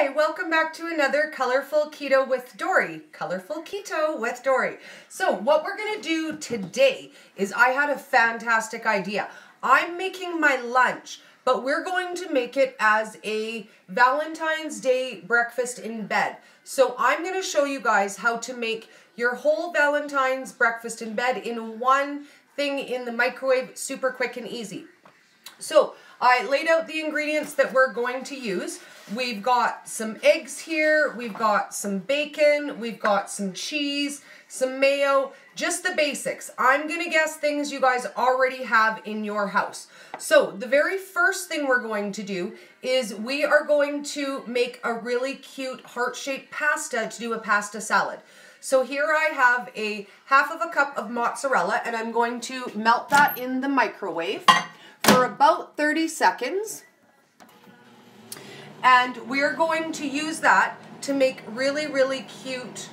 Hi, welcome back to another Colorful Keto with Dory. Colorful Keto with Dory. So what we're going to do today is I had a fantastic idea. I'm making my lunch, but we're going to make it as a Valentine's Day breakfast in bed. So I'm going to show you guys how to make your whole Valentine's breakfast in bed in one thing in the microwave, super quick and easy. So I laid out the ingredients that we're going to use. We've got some eggs here, we've got some bacon, we've got some cheese, some mayo, just the basics. I'm gonna guess things you guys already have in your house. So the very first thing we're going to do is we are going to make a really cute heart-shaped pasta to do a pasta salad. So here I have a half of a cup of mozzarella and I'm going to melt that in the microwave for about 30 seconds. And we're going to use that to make really, really cute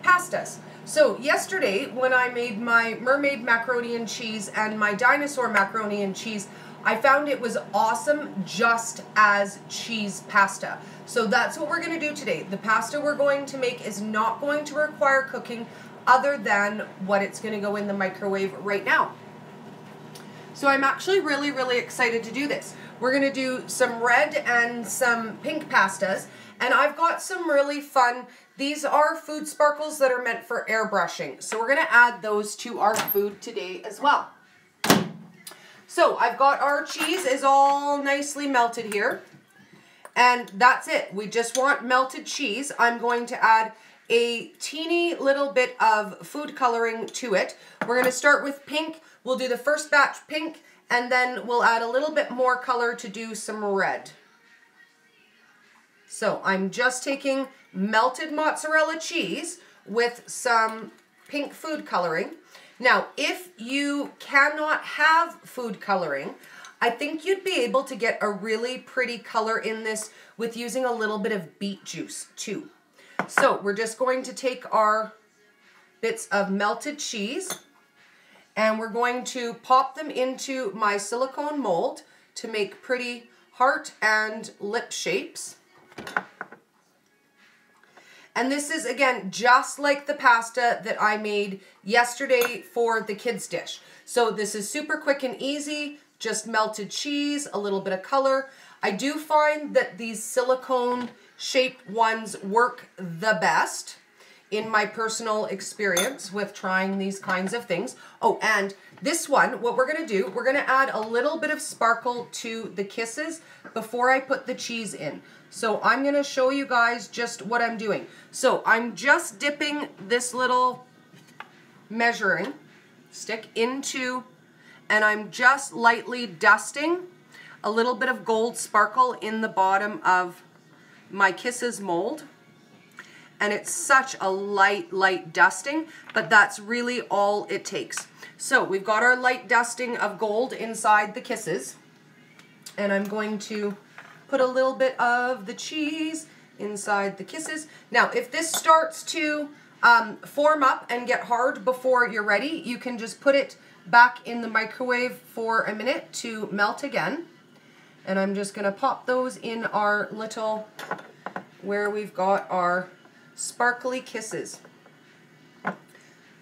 pastas. So yesterday when I made my mermaid macaroni and cheese and my dinosaur macaroni and cheese, I found it was awesome just as cheese pasta. So that's what we're going to do today. The pasta we're going to make is not going to require cooking other than what it's going to go in the microwave right now. So I'm actually really, really excited to do this. We're going to do some red and some pink pastas, and I've got some really fun, these are food sparkles that are meant for airbrushing. So we're going to add those to our food today as well. So I've got our cheese is all nicely melted here, and that's it. We just want melted cheese. I'm going to add a teeny little bit of food coloring to it. We're going to start with pink. We'll do the first batch pink, and then we'll add a little bit more color to do some red. So I'm just taking melted mozzarella cheese with some pink food coloring. Now, if you cannot have food coloring, I think you'd be able to get a really pretty color in this with using a little bit of beet juice too. So we're just going to take our bits of melted cheese and we're going to pop them into my silicone mold to make pretty heart and lip shapes. And this is, again, just like the pasta that I made yesterday for the kids' dish. So this is super quick and easy, just melted cheese, a little bit of color. I do find that these silicone shaped ones work the best in my personal experience with trying these kinds of things. Oh, and this one, what we're going to do, we're going to add a little bit of sparkle to the kisses before I put the cheese in. So I'm going to show you guys just what I'm doing. So I'm just dipping this little measuring stick into, and I'm just lightly dusting a little bit of gold sparkle in the bottom of my kisses mold. And it's such a light dusting, but that's really all it takes. So we've got our light dusting of gold inside the kisses, and I'm going to put a little bit of the cheese inside the kisses. Now, if this starts to form up and get hard before you're ready, you can just put it back in the microwave for a minute to melt again. And I'm just gonna pop those in our little, where we've got our sparkly kisses.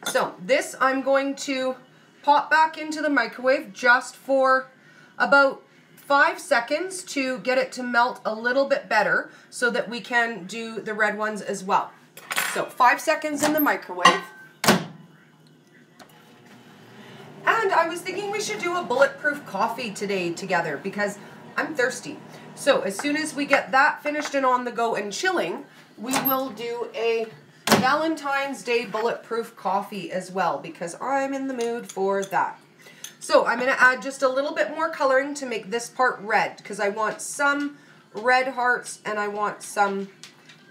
So this I'm going to pop back into the microwave just for about 5 seconds to get it to melt a little bit better so that we can do the red ones as well. So 5 seconds in the microwave. And I was thinking we should do a bulletproof coffee today together because I'm thirsty. So as soon as we get that finished and on the go and chilling, we will do a Valentine's Day bulletproof coffee as well because I'm in the mood for that. So I'm going to add just a little bit more coloring to make this part red because I want some red hearts and I want some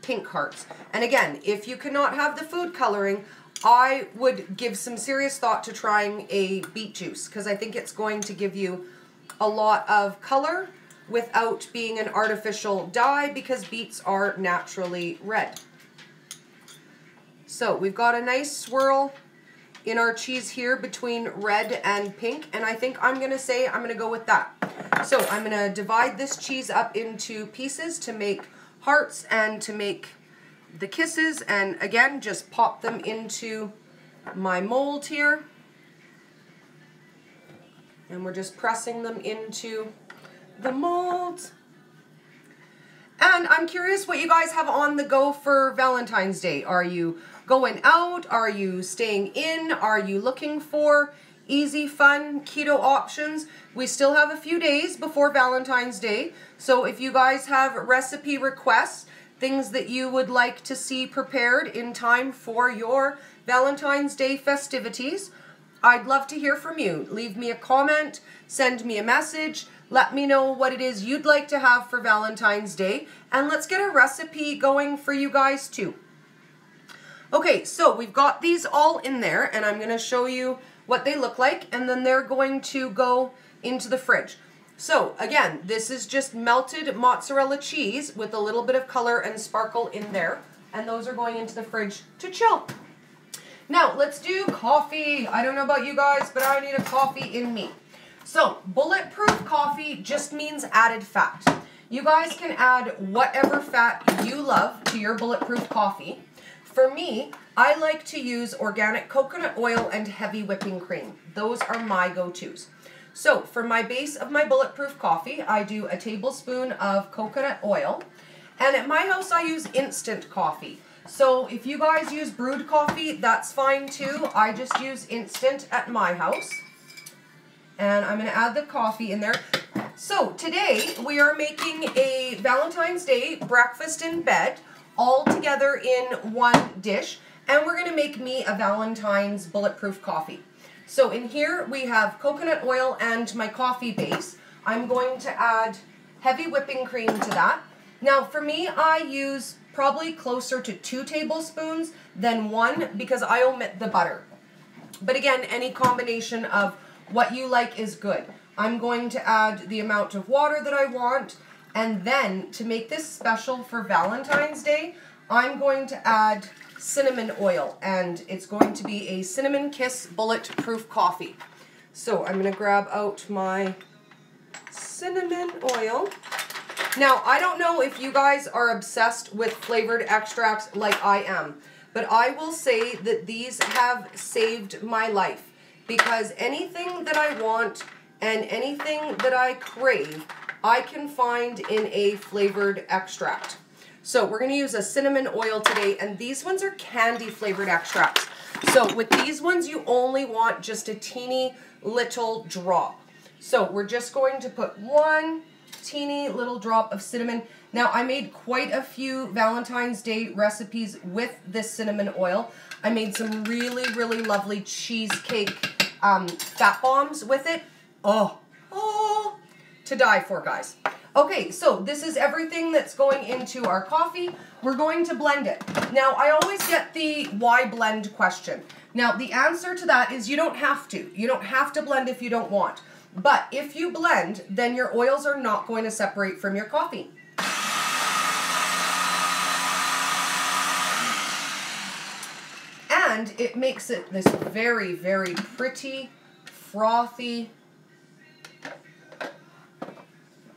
pink hearts. And again, if you cannot have the food coloring, I would give some serious thought to trying a beet juice because I think it's going to give you a lot of color without being an artificial dye because beets are naturally red. So we've got a nice swirl in our cheese here between red and pink, and I think I'm going to go with that. So I'm going to divide this cheese up into pieces to make hearts and to make the kisses. And again, just pop them into my mold here. And we're just pressing them into the mold. And I'm curious what you guys have on the go for Valentine's Day. Are you going out? Are you staying in? Are you looking for easy, fun keto options? We still have a few days before Valentine's Day. So if you guys have recipe requests, things that you would like to see prepared in time for your Valentine's Day festivities, I'd love to hear from you. Leave me a comment, send me a message, let me know what it is you'd like to have for Valentine's Day, and let's get a recipe going for you guys too. Okay, so we've got these all in there, and I'm going to show you what they look like, and then they're going to go into the fridge. So again, this is just melted mozzarella cheese with a little bit of color and sparkle in there, and those are going into the fridge to chill. Now, let's do coffee. I don't know about you guys, but I need a coffee in me. So, bulletproof coffee just means added fat. You guys can add whatever fat you love to your bulletproof coffee. For me, I like to use organic coconut oil and heavy whipping cream. Those are my go-tos. So, for my base of my bulletproof coffee, I do a tablespoon of coconut oil. And at my house, I use instant coffee. So if you guys use brewed coffee, that's fine too. I just use instant at my house. And I'm going to add the coffee in there. So today we are making a Valentine's Day breakfast in bed all together in one dish. And we're going to make me a Valentine's bulletproof coffee. So in here we have coconut oil and my coffee base. I'm going to add heavy whipping cream to that. Now for me, I use probably closer to 2 tablespoons than 1 because I omit the butter. But again, any combination of what you like is good. I'm going to add the amount of water that I want, and then to make this special for Valentine's Day, I'm going to add cinnamon oil, and it's going to be a Cinnamon Kiss bulletproof coffee. So I'm going to grab out my cinnamon oil. Now, I don't know if you guys are obsessed with flavored extracts like I am, but I will say that these have saved my life because anything that I want and anything that I crave, I can find in a flavored extract. So we're going to use a cinnamon oil today, and these ones are candy flavored extracts. So with these ones, you only want just a teeny little drop. So we're just going to put 1 teeny little drop of cinnamon. Now, I made quite a few Valentine's Day recipes with this cinnamon oil. I made some really, really lovely cheesecake fat bombs with it. Oh, to die for, guys. Okay, so this is everything that's going into our coffee. We're going to blend it. Now, I always get the why blend question. Now, the answer to that is you don't have to. You don't have to blend if you don't want. But if you blend, then your oils are not going to separate from your coffee. And it makes it this very, very pretty, frothy. Let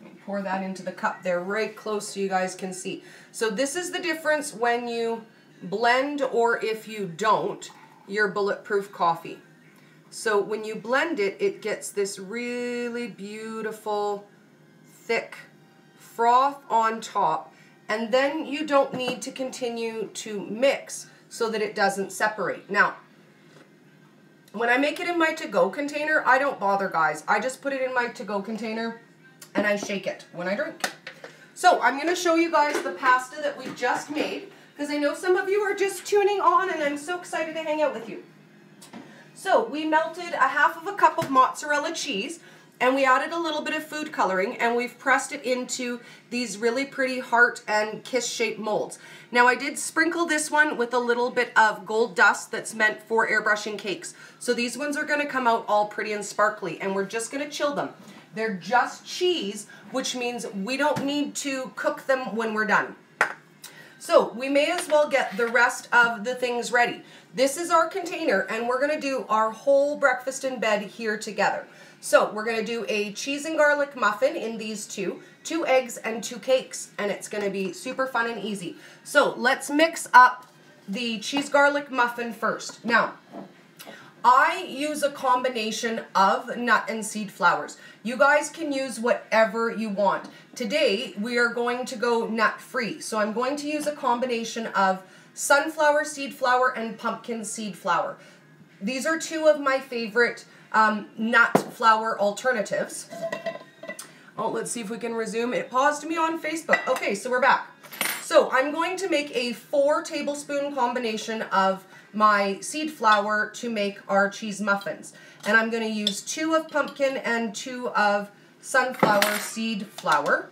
me pour that into the cup there right close so you guys can see. So this is the difference when you blend or if you don't your bulletproof coffee. So when you blend it, it gets this really beautiful, thick froth on top. And then you don't need to continue to mix so that it doesn't separate. Now, when I make it in my to-go container, I don't bother, guys. I just put it in my to-go container and I shake it when I drink. So I'm going to show you guys the pasta that we just made because I know some of you are just tuning on and I'm so excited to hang out with you. So we melted a 1/2 cup of mozzarella cheese and we added a little bit of food coloring and we've pressed it into these really pretty heart and kiss shaped molds. Now I did sprinkle this one with a little bit of gold dust that's meant for airbrushing cakes. So these ones are going to come out all pretty and sparkly and we're just going to chill them. They're just cheese, which means we don't need to cook them when we're done. So we may as well get the rest of the things ready. This is our container and we're going to do our whole breakfast in bed here together. So we're going to do a cheese and garlic muffin in these two. 2 eggs and 2 cakes, and it's going to be super fun and easy. So let's mix up the cheese garlic muffin first. Now, I use a combination of nut and seed flours. You guys can use whatever you want. Today, we are going to go nut-free. So I'm going to use a combination of sunflower seed flour and pumpkin seed flour. These are 2 of my favorite nut flour alternatives. Oh, let's see if we can resume. It paused me on Facebook. Okay, so we're back. So I'm going to make a 4 tablespoon combination of my seed flour to make our cheese muffins. And I'm going to use 2 of pumpkin and 2 of sunflower seed flour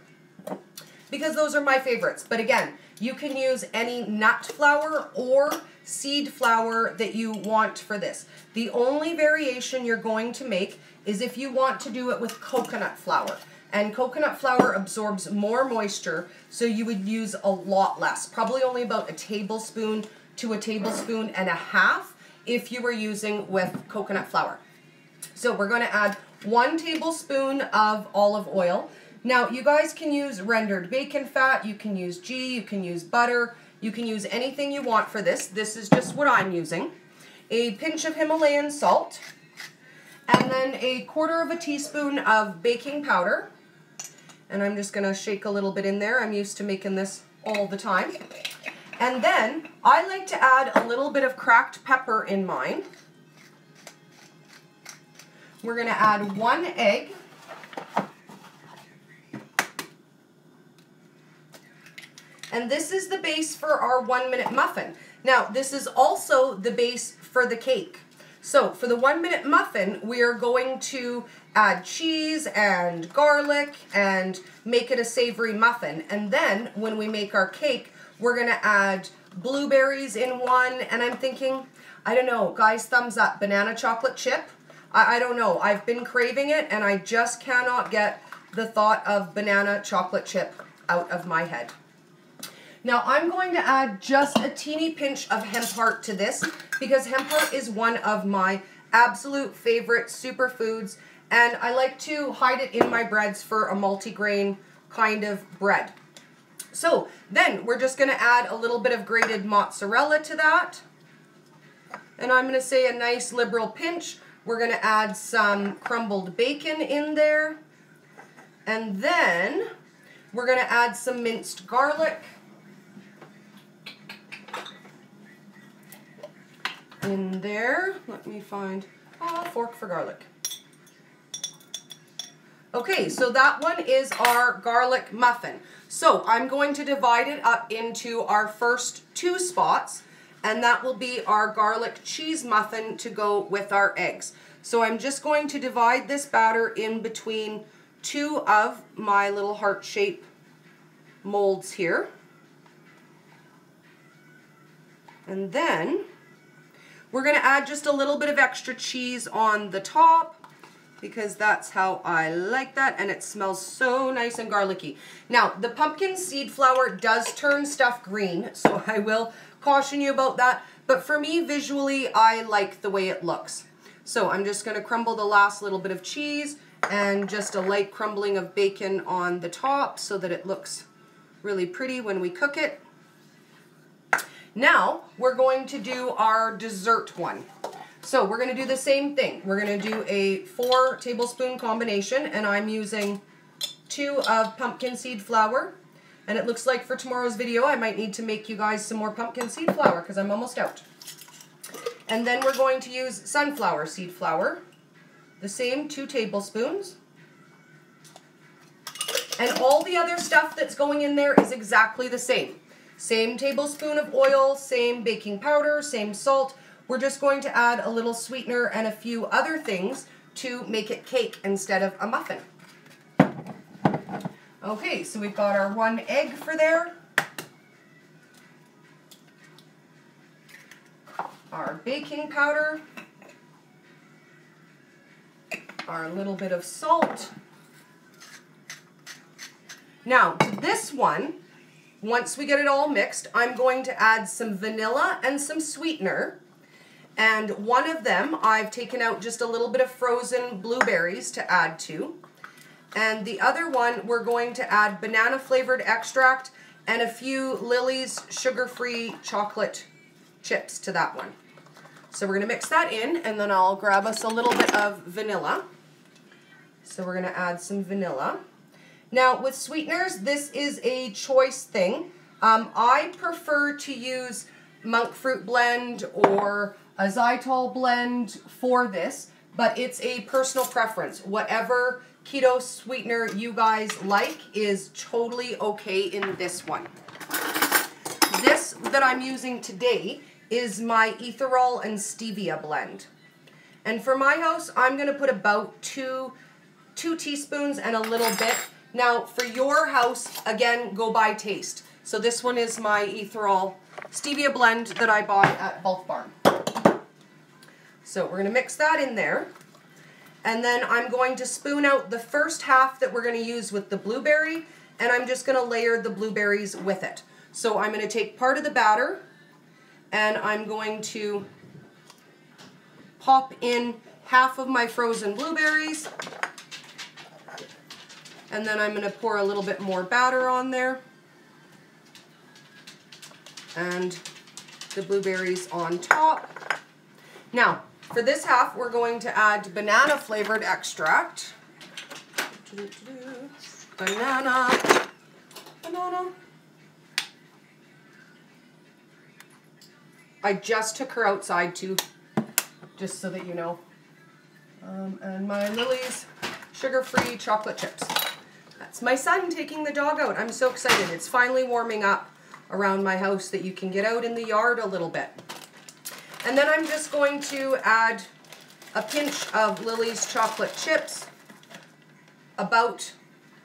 because those are my favorites. But again, you can use any nut flour or seed flour that you want for this. The only variation you're going to make is if you want to do it with coconut flour. And coconut flour absorbs more moisture, so you would use a lot less, probably only about a tablespoon to a tablespoon and a half if you were using with coconut flour. So we're going to add 1 tablespoon of olive oil. Now, you guys can use rendered bacon fat, you can use ghee, you can use butter, you can use anything you want for this. This is just what I'm using. A pinch of Himalayan salt, and then a 1/4 teaspoon of baking powder. And I'm just going to shake a little bit in there. I'm used to making this all the time. And then I like to add a little bit of cracked pepper in mine. We're going to add 1 egg. And this is the base for our 1-minute muffin. Now, this is also the base for the cake. So for the 1-minute muffin, we are going to add cheese and garlic and make it a savory muffin. And then when we make our cake, we're going to add blueberries in one. And I'm thinking, I don't know, guys, thumbs up, banana chocolate chip. I don't know. I've been craving it and I just cannot get the thought of banana chocolate chip out of my head. Now I'm going to add just a teeny pinch of hemp heart to this because hemp heart is one of my absolute favorite superfoods, and I like to hide it in my breads for a multigrain kind of bread. So then we're just going to add a little bit of grated mozzarella to that, and I'm going to say a nice liberal pinch. We're going to add some crumbled bacon in there, and then we're going to add some minced garlic in there. Let me find a fork for garlic. Okay, so that one is our garlic muffin. So I'm going to divide it up into our first 2 spots, and that will be our garlic cheese muffin to go with our eggs. So I'm just going to divide this batter in between 2 of my little heart-shaped molds here. And then we're going to add just a little bit of extra cheese on the top because that's how I like that, and it smells so nice and garlicky. Now, the pumpkin seed flour does turn stuff green, so I will caution you about that, but for me, visually, I like the way it looks. So I'm just going to crumble the last little bit of cheese and just a light crumbling of bacon on the top so that it looks really pretty when we cook it. Now, we're going to do our dessert one. So we're going to do the same thing. We're going to do a 4 tablespoon combination, and I'm using 2 of pumpkin seed flour. And it looks like for tomorrow's video, I might need to make you guys some more pumpkin seed flour because I'm almost out. And then we're going to use sunflower seed flour, the same 2 tablespoons. And all the other stuff that's going in there is exactly the same. Same tablespoon of oil, same baking powder, same salt. We're just going to add a little sweetener and a few other things to make it cake instead of a muffin. Okay, so we've got our 1 egg for there. Our baking powder. Our little bit of salt. Now, to this one, once we get it all mixed, I'm going to add some vanilla and some sweetener. And one of them, I've taken out just a little bit of frozen blueberries to add to. And the other one, we're going to add banana flavored extract and a few Lily's sugar-free chocolate chips to that one. So we're going to mix that in, and then I'll grab us a little bit of vanilla. So we're going to add some vanilla. Now with sweeteners, this is a choice thing. I prefer to use monk fruit blend or a xylitol blend for this, but it's a personal preference. Whatever keto sweetener you guys like is totally okay in this one. This that I'm using today is my ethanol and stevia blend. And for my house, I'm going to put about two teaspoons and a little bit. Now for your house, again, go by taste. So this one is my ethanol stevia blend that I bought at Bulk Barn. So we're going to mix that in there. And then I'm going to spoon out the first half that we're going to use with the blueberry, and I'm just going to layer the blueberries with it. So I'm going to take part of the batter, and I'm going to pop in half of my frozen blueberries, and then I'm going to pour a little bit more batter on there, and the blueberries on top. Now, for this half, we're going to add banana flavored extract. Banana. I just took her outside too, just so that you know. And my Lily's sugar-free chocolate chips. That's my son taking the dog out. I'm so excited. It's finally warming up around my house that you can get out in the yard a little bit. And then I'm just going to add a pinch of Lily's chocolate chips, about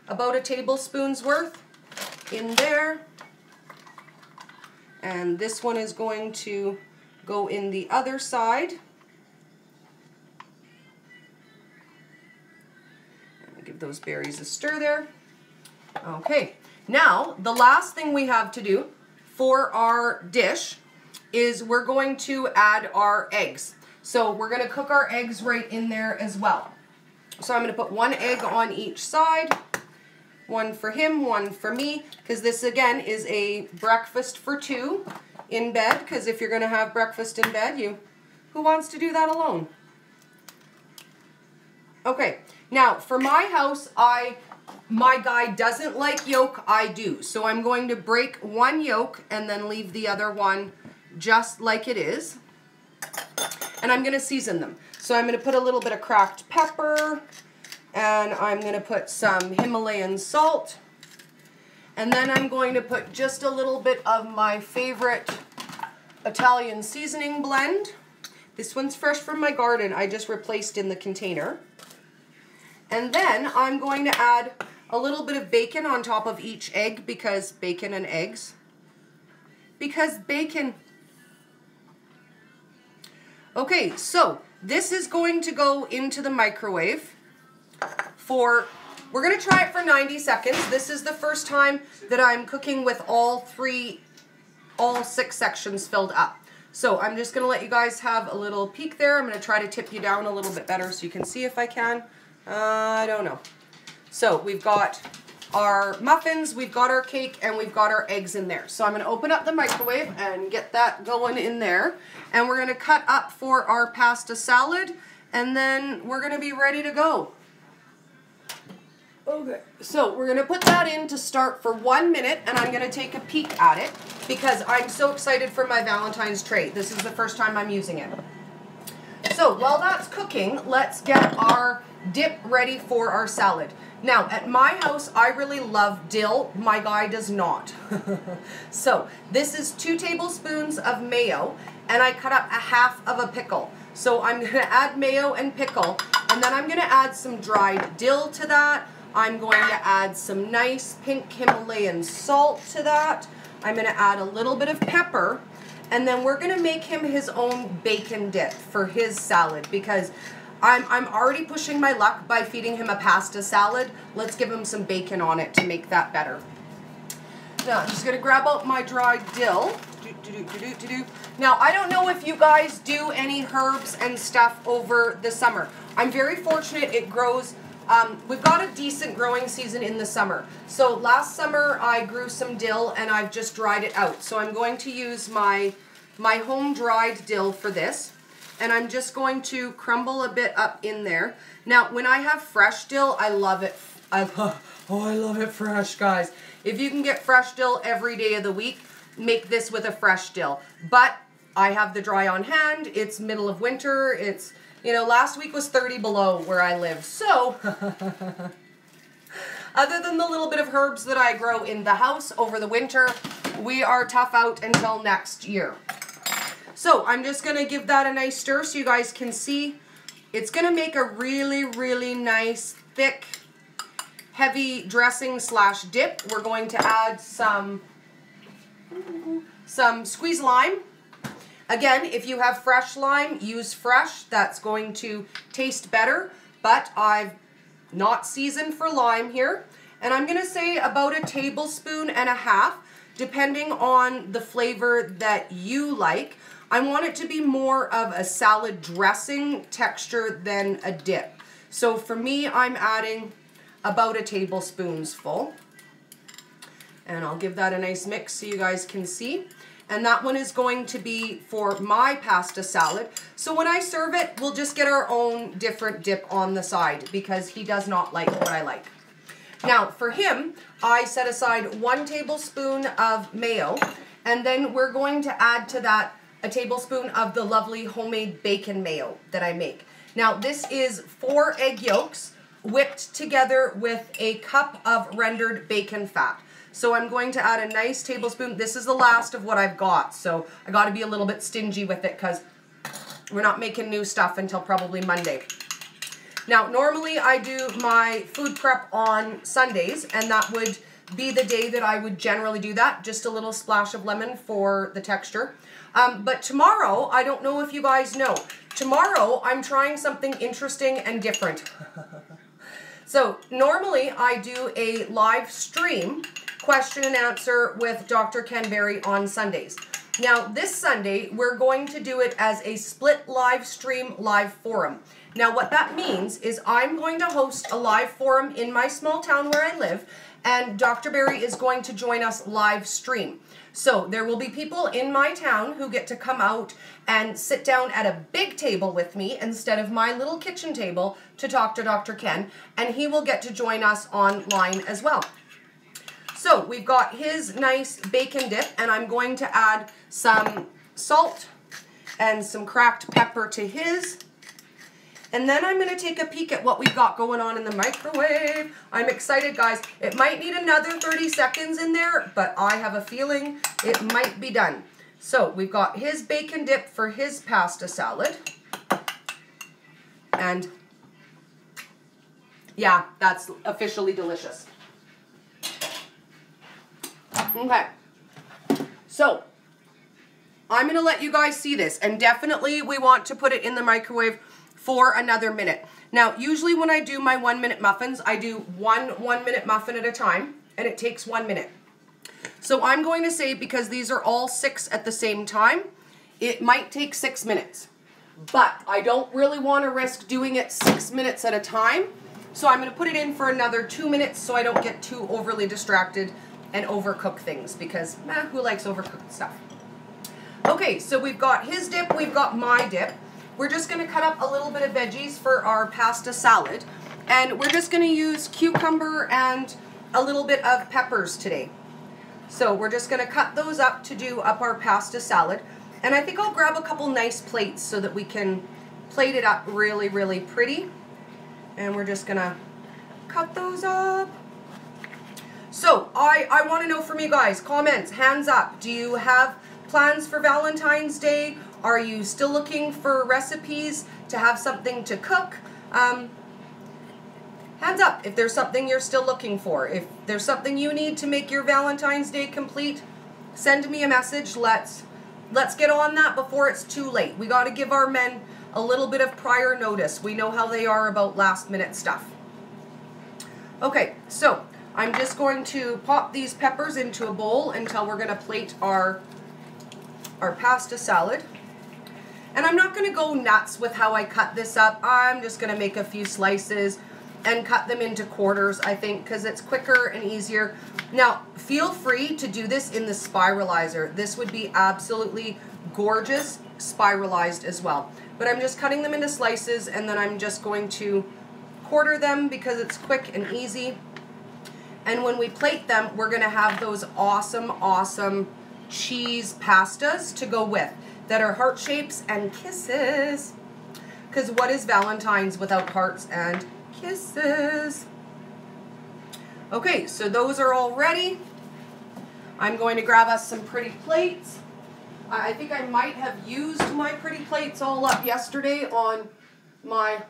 a tablespoon's worth in there. And this one is going to go in the other side. And give those berries a stir there. Okay, now the last thing we have to do for our dish is we're going to add our eggs. So we're going to cook our eggs right in there as well. So I'm going to put one egg on each side, one for him, one for me, because this again is a breakfast for two in bed, because if you're going to have breakfast in bed, who wants to do that alone? Okay, now for my house, my guy doesn't like yolk, I do. So I'm going to break one yolk and then leave the other one just like it is. And I'm going to season them. So I'm going to put a little bit of cracked pepper, and I'm going to put some Himalayan salt, and then I'm going to put just a little bit of my favorite Italian seasoning blend. This one's fresh from my garden. I just replaced in the container. And then I'm going to add a little bit of bacon on top of each egg, because bacon and eggs. Because bacon. Okay, so this is going to go into the microwave we're going to try it for 90 seconds. This is the first time that I'm cooking with all 6 sections filled up. So I'm just going to let you guys have a little peek there. I'm going to try to tip you down a little bit better so you can see if I can. I don't know. So we've got our muffins, we've got our cake, and we've got our eggs in there. So I'm going to open up the microwave and get that going in there. And we're going to cut up for our pasta salad, and then we're going to be ready to go. Okay, so we're going to put that in to start for 1 minute, and I'm going to take a peek at it because I'm so excited for my Valentine's tray. This is the first time I'm using it. So while that's cooking, let's get our dip ready for our salad. Now, at my house, I really love dill. My guy does not. So this is 2 tablespoons of mayo, and I cut up a half of a pickle. So I'm going to add mayo and pickle, and then I'm going to add some dried dill to that. I'm going to add some nice pink Himalayan salt to that. I'm going to add a little bit of pepper, and then we're going to make him his own bacon dip for his salad, because I'm already pushing my luck by feeding him a pasta salad. Let's give him some bacon on it to make that better. Now, I'm just going to grab out my dried dill. Now, I don't know if you guys do any herbs and stuff over the summer. I'm very fortunate it grows We've got a decent growing season in the summer. So last summer I grew some dill and I've just dried it out. So I'm going to use my home dried dill for this. And I'm just going to crumble a bit up in there. Now, when I have fresh dill, I love it. I love it fresh, guys. If you can get fresh dill every day of the week, make this with a fresh dill. But I have the dry on hand. It's middle of winter. It's, you know, last week was 30 below where I live. So, other than the little bit of herbs that I grow in the house over the winter, we are tough out until next year. So I'm just going to give that a nice stir so you guys can see. It's going to make a really, really nice, thick, heavy dressing slash dip. We're going to add some squeezed lime. Again, if you have fresh lime, use fresh. That's going to taste better. But I've not seasoned for lime here. And I'm going to say about 1.5 tablespoons, depending on the flavor that you like. I want it to be more of a salad dressing texture than a dip. So for me, I'm adding about 1 tablespoonful. And I'll give that a nice mix so you guys can see. And that one is going to be for my pasta salad. So when I serve it, we'll just get our own different dip on the side because he does not like what I like. Now for him, I set aside 1 tablespoon of mayo. And then we're going to add to that 1 tablespoon of the lovely homemade bacon mayo that I make. Now this is 4 egg yolks whipped together with a cup of rendered bacon fat. So I'm going to add a nice tablespoon. This is the last of what I've got, so I got to be a little bit stingy with it because we're not making new stuff until probably Monday. Now normally I do my food prep on Sundays, and that would be the day that I would generally do that. Just a little splash of lemon for the texture. But tomorrow, I don't know if you guys know, tomorrow I'm trying something interesting and different. So normally I do a live stream question and answer with Dr. Ken Berry on Sundays. Now this Sunday, we're going to do it as a split live stream live forum. Now what that means is I'm going to host a live forum in my small town where I live, and Dr. Berry is going to join us live stream. So there will be people in my town who get to come out and sit down at a big table with me instead of my little kitchen table to talk to Dr. Ken, and he will get to join us online as well. So we've got his nice bacon dip, and I'm going to add some salt and some cracked pepper to his. And then I'm going to take a peek at what we've got going on in the microwave. I'm excited, guys. It might need another 30 seconds in there, but I have a feeling it might be done. So we've got his bacon dip for his pasta salad. And yeah, that's officially delicious. Okay. So I'm going to let you guys see this, and definitely we want to put it in the microwave for another minute. Now, usually when I do my 1-minute muffins, I do one 1-minute muffin at a time, and it takes 1 minute. So I'm going to say, because these are all 6 at the same time, it might take 6 minutes. But I don't really want to risk doing it 6 minutes at a time. So I'm going to put it in for another 2 minutes so I don't get too overly distracted and overcook things, because who likes overcooked stuff? Okay, so we've got his dip, we've got my dip. We're just going to cut up a little bit of veggies for our pasta salad. And we're just going to use cucumber and a little bit of peppers today. So we're just going to cut those up to do up our pasta salad. And I think I'll grab a couple nice plates so that we can plate it up really, really pretty. And we're just going to cut those up. So I want to know from you guys, comments, hands up. Do you have plans for Valentine's Day? Are you still looking for recipes to have something to cook? Hands up if there's something you're still looking for. If there's something you need to make your Valentine's Day complete, send me a message. Let's get on that before it's too late. We got to give our men a little bit of prior notice. We know how they are about last minute stuff. Okay, so I'm just going to pop these peppers into a bowl until we're going to plate our pasta salad. And I'm not going to go nuts with how I cut this up. I'm just going to make a few slices. and cut them into quarters, I think, because it's quicker and easier. Now, feel free to do this in the spiralizer. This would be absolutely gorgeous spiralized as well. But I'm just cutting them into slices, and then I'm just going to quarter them because it's quick and easy. And when we plate them, we're going to have those awesome, awesome cheese pastas to go with that are heart shapes and kisses. Because what is Valentine's without hearts and kisses? Okay, so those are all ready. I'm going to grab us some pretty plates. I think I might have used my pretty plates all up yesterday on my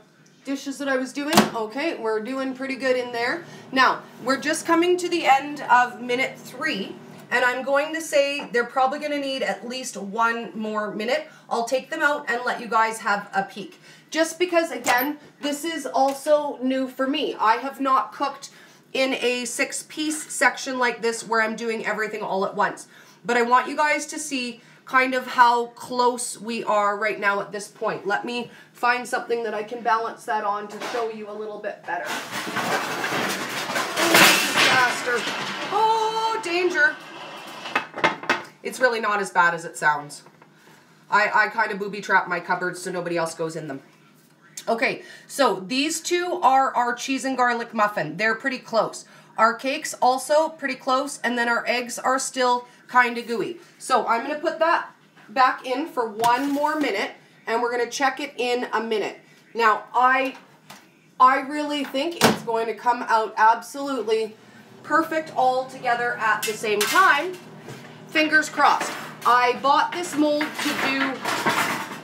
dishes that I was doing. Okay, we're doing pretty good in there. Now, we're just coming to the end of minute 3, and I'm going to say they're probably going to need at least 1 more minute. I'll take them out and let you guys have a peek. Just because, again, this is also new for me. I have not cooked in a 6-piece section like this where I'm doing everything all at once. But I want you guys to see kind of how close we are right now at this point. Let me find something that I can balance that on to show you a little bit better. Disaster. Oh, danger. It's really not as bad as it sounds. I kind of booby-trap my cupboards so nobody else goes in them. Okay, so these two are our cheese and garlic muffin. They're pretty close. Our cakes also pretty close, and then our eggs are still kind of gooey. So I'm going to put that back in for 1 more minute, and we're going to check it in a minute. Now, I really think it's going to come out absolutely perfect all together at the same time. Fingers crossed. I bought this mold to do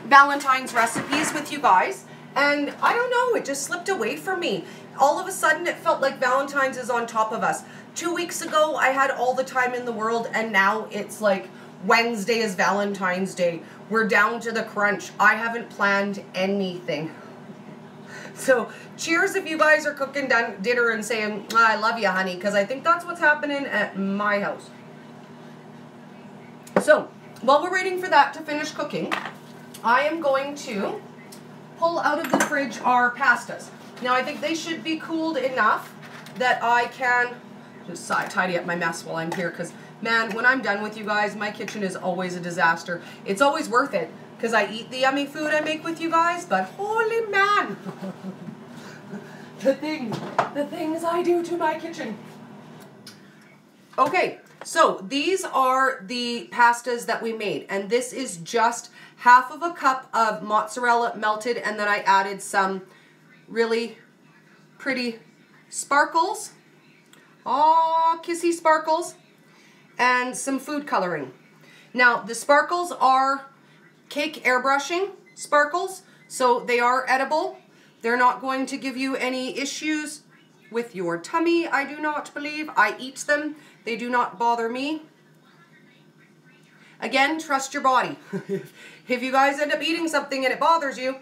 Valentine's recipes with you guys, and I don't know, it just slipped away from me. All of a sudden, it felt like Valentine's is on top of us. 2 weeks ago, I had all the time in the world, and now it's like Wednesday is Valentine's Day. We're down to the crunch. I haven't planned anything. So, cheers if you guys are cooking dinner and saying, I love you, honey, because I think that's what's happening at my house. So, while we're waiting for that to finish cooking, I am going to pull out of the fridge our pastas. Now, I think they should be cooled enough that I can just tidy up my mess while I'm here, because, man, when I'm done with you guys, my kitchen is always a disaster. It's always worth it, because I eat the yummy food I make with you guys, but holy man, the things I do to my kitchen. Okay, so these are the pastas that we made, and this is just half of a cup of mozzarella melted, and then I added some really pretty sparkles, oh, kissy sparkles, and some food coloring. Now, the sparkles are cake airbrushing sparkles, so they are edible. They're not going to give you any issues with your tummy, I do not believe. I eat them. They do not bother me. Again, trust your body. If you guys end up eating something and it bothers you,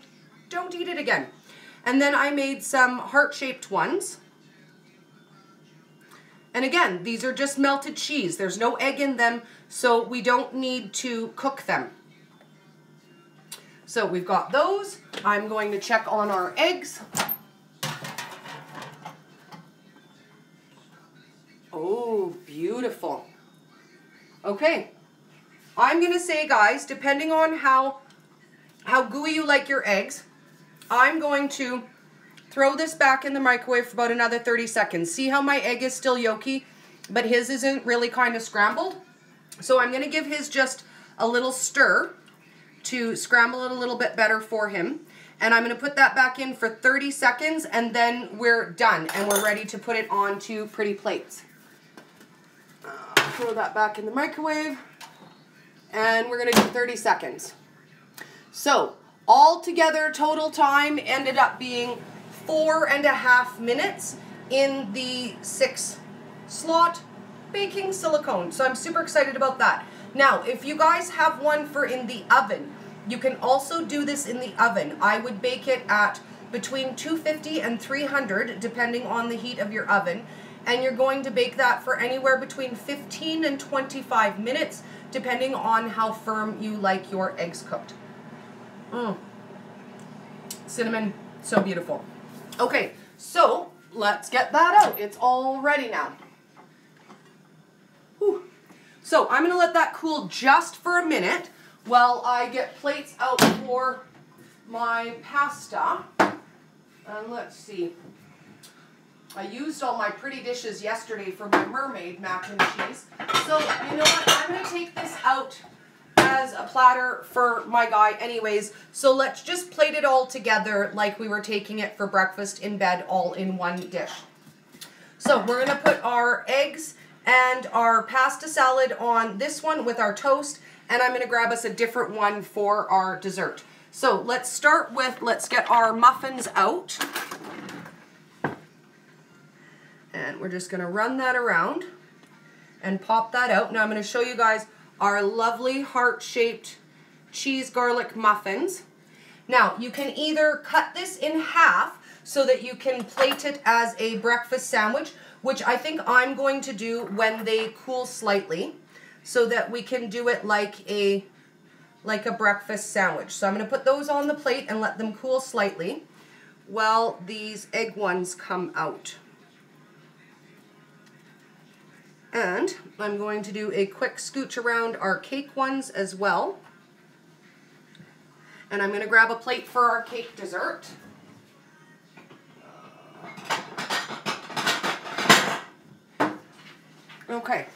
don't eat it again. And then I made some heart-shaped ones. And again, these are just melted cheese. There's no egg in them, so we don't need to cook them. So we've got those. I'm going to check on our eggs. Oh, beautiful. Okay. I'm going to say, guys, depending on how gooey you like your eggs, I'm going to throw this back in the microwave for about another 30 seconds. See how my egg is still yolky, but his isn't really kind of scrambled? So I'm going to give his just a little stir to scramble it a little bit better for him. And I'm going to put that back in for 30 seconds, and then we're done, and we're ready to put it onto pretty plates. Throw that back in the microwave, and we're going to do 30 seconds. So, all together, total time ended up being 4.5 minutes in the 6-slot baking silicone. So I'm super excited about that. Now, if you guys have one for in the oven, you can also do this in the oven. I would bake it at between 250 and 300, depending on the heat of your oven. And you're going to bake that for anywhere between 15 and 25 minutes, depending on how firm you like your eggs cooked. Cinnamon, so beautiful. Okay, so let's get that out. It's all ready now. Whew. So I'm gonna let that cool just for a minute while I get plates out for my pasta. And let's see. I used all my pretty dishes yesterday for my mermaid mac and cheese. So you know what, I'm gonna take this out as a platter for my guy anyways. So let's just plate it all together like we were taking it for breakfast in bed, all in one dish. So we're gonna put our eggs and our pasta salad on this one with our toast, and I'm gonna grab us a different one for our dessert. So let's start with, let's get our muffins out. And we're just gonna run that around and pop that out. Now I'm gonna show you guys our lovely heart-shaped cheese garlic muffins. Now you can either cut this in half so that you can plate it as a breakfast sandwich, which I think I'm going to do when they cool slightly, so that we can do it like a breakfast sandwich. So I'm gonna put those on the plate and let them cool slightly while these egg ones come out. And I'm going to do a quick scooch around our cake ones as well. And I'm going to grab a plate for our cake dessert. Okay,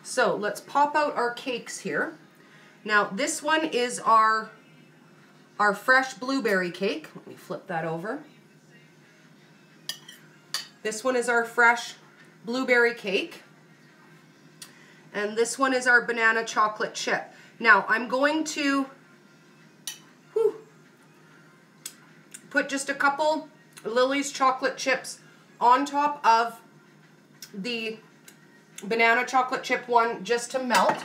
so let's pop out our cakes here. Now this one is our fresh blueberry cake. Let me flip that over. This one is our fresh blueberry cake. And this one is our banana chocolate chip. Now I'm going to put just a couple Lily's chocolate chips on top of the banana chocolate chip one just to melt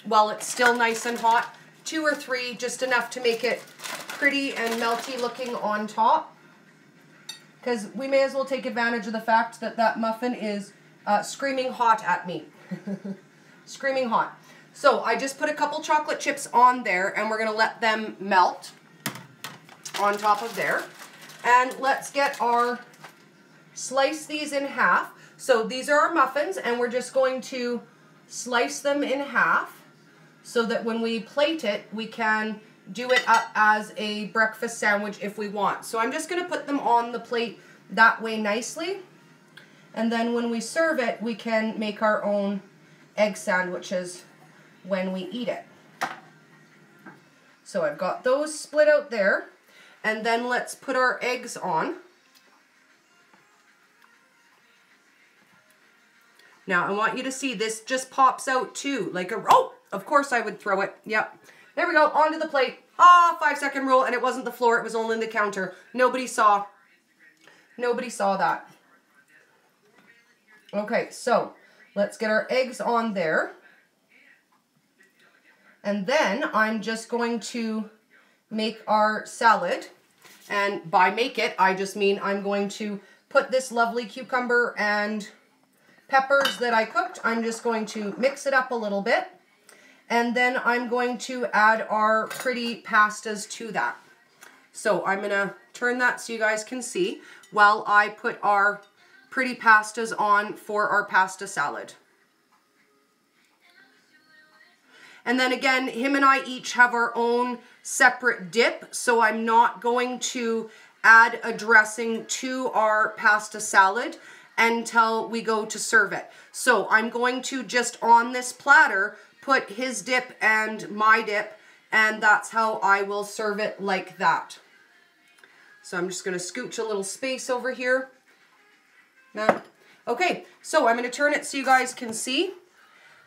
while it's still nice and hot. 2 or 3, just enough to make it pretty and melty looking on top. Because we may as well take advantage of the fact that that muffin is screaming hot at me. Screaming hot. So I just put a couple chocolate chips on there and we're going to let them melt on top of there. And let's get slice these in half. So these are our muffins and we're just going to slice them in half so that when we plate it, we can do it up as a breakfast sandwich if we want. So I'm just going to put them on the plate that way nicely. And then when we serve it, we can make our own egg sandwiches when we eat it. So I've got those split out there, and then let's put our eggs on. Now I want you to see this just pops out too, like a, oh, of course I would throw it. Yep. There we go, onto the plate. 5-second rule, and it wasn't the floor, it was only the counter. Nobody saw that. Okay, so let's get our eggs on there. And then I'm just going to make our salad. And by make it, I just mean I'm going to put this lovely cucumber and peppers that I cooked. I'm just going to mix it up a little bit. And then I'm going to add our pretty pastas to that. So I'm going to turn that so you guys can see while I put our pretty pastas on for our pasta salad. And then again, him and I each have our own separate dip, so I'm not going to add a dressing to our pasta salad until we go to serve it. So I'm going to just on this platter put his dip and my dip, and that's how I will serve it, like that. So I'm just going to scooch a little space over here. Okay, so I'm going to turn it so you guys can see.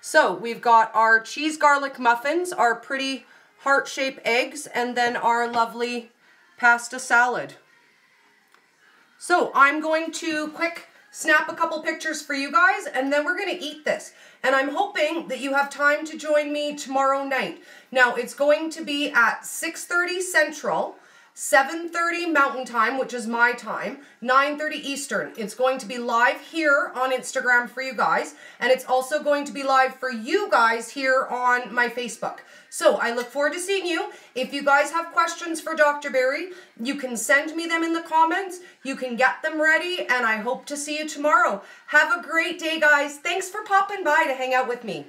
So we've got our cheese garlic muffins, our pretty heart-shaped eggs, and then our lovely pasta salad. So I'm going to quick snap a couple pictures for you guys, and then we're going to eat this. And I'm hoping that you have time to join me tomorrow night. Now, it's going to be at 6:30 Central. 7:30 Mountain Time, which is my time, 9:30 Eastern. It's going to be live here on Instagram for you guys, and it's also going to be live for you guys here on my Facebook. So I look forward to seeing you. If you guys have questions for Dr. Barry, you can send me them in the comments. You can get them ready, and I hope to see you tomorrow. Have a great day, guys. Thanks for popping by to hang out with me.